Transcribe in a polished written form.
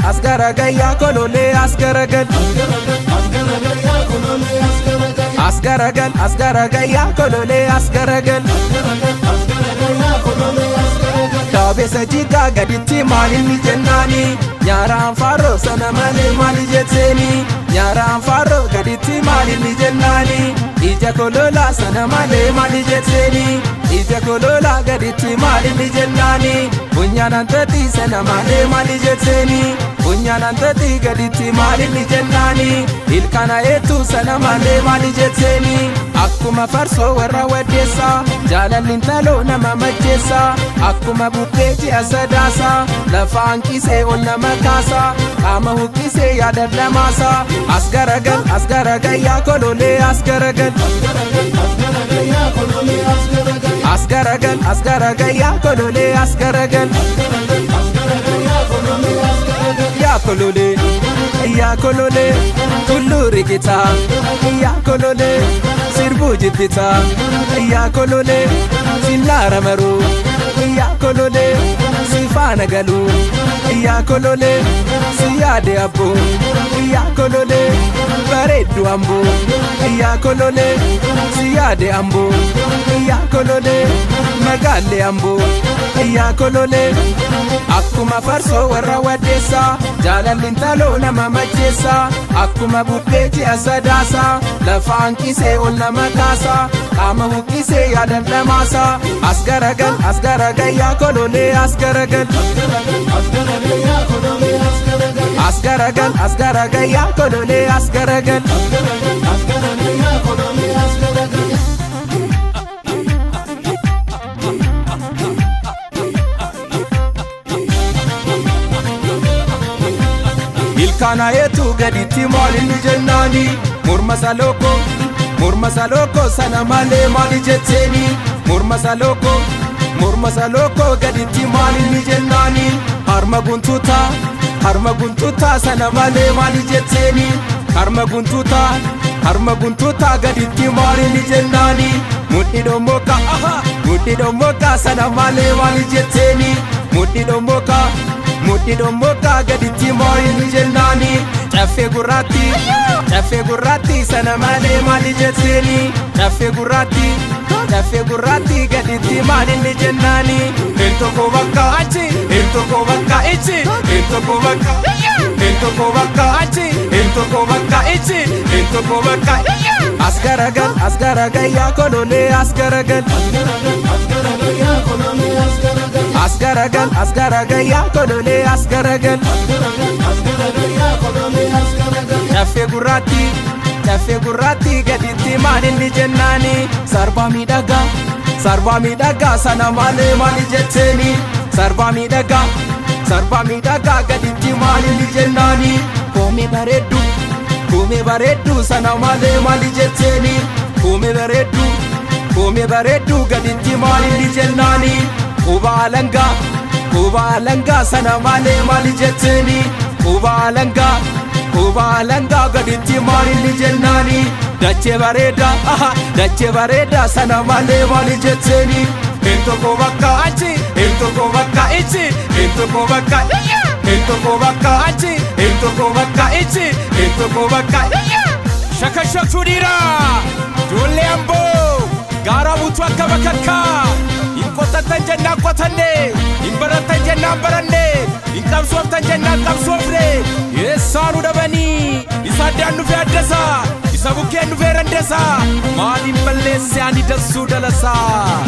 Asgaragal ya kolole asgaragal ya kolole asgaragal Dabesa jiga gaditti malini jennani Nyaraan faro sana male mali jetseni Nyaraan faro gaditti malini jennani Ija kolola sana male mali jetseni Ija kolola gaditti malini jennani Bunyanan tati sana male mali jetseni Bunyanan tati gaditti malini jennani Ilkana etu sana male mali jetseni Akkuma farso warra waddeessa Jaalallin taloo nama majjeessa Akkuma bukkeeji asadaasa Lafaan qisee ol nama kaasa Qaama huqqisee yaada lamaasa Asgaragal yaa kololee asgaragal Asgaragal yaa kololee asgaragal Yaa kololee tulluu riqitaa Yaa kololee sirbuu jibbitaa Yaa kololee sillaara maruu Yaa kololee si faana galuu Yaa kololee si yaade abboo Yaa kololee bareeddu amboo Yaa kololee si yaade amboo Yaa kololee magaalee amboo Yaa kololee akkuma farsoo warra waddeessa Jaalallin taloo nama majjeessa Akkuma bukkeeji asadaasa Lafaan qisee ol nama kaasa Qaama huqqisee yaada lamaasa Asgaragal yaa kololee asgaragal Asgaragal yaa kololee asgaragal Ilkana etu gaditti malini jennani Morma saloko sana male mali jetseni Morma saloko gaditti malini jennani Harma guntuta sana male mali jetseni Harma guntuta gaditti malini jennani Mudhi dommoka sana male mali jetseni Mudhi dommoka gaditti malini jennani Caffee gurraatti sana male mali jetseni Caffee gurraatti gaditti malini jennani Intoko bakka achi intoko bakka ichi intoko bakka achi intoko bakka ichi intoko bakka Asgaragal yaa kololee asgaragal Asgaragal yaa kololee asgaragal Caffee gurraatti gaditti malini jennani Sarba miidhagaa sana malee mali jetseni Sarba miidhagaa gaditti malini jennani Koomee bareeddu sana malee mali jetseni Koomee bareeddu gaditti malini jennani Quba alangaa sana malee mali jetseni Quba alangaa gaditti malini jennani Dachee bareeda sana malee mali jetseni Intoko bakka achi intoko bakka ichi intoko bakka achi intoko bakka ichi intoko bakka Shakashaktuu dhiiraa ijoollee amboo gaara buutuu akka bakakkaa Hin qotattan jennaan qotanne hin barattan jennaan baranne hin qabsooftan jennaan qabsoofne Eessaa nu dhabanii isa addaan dhufee addasaa Isa bukkeen dhufee randesaa maaliin balleesse ani dassuu dalasaa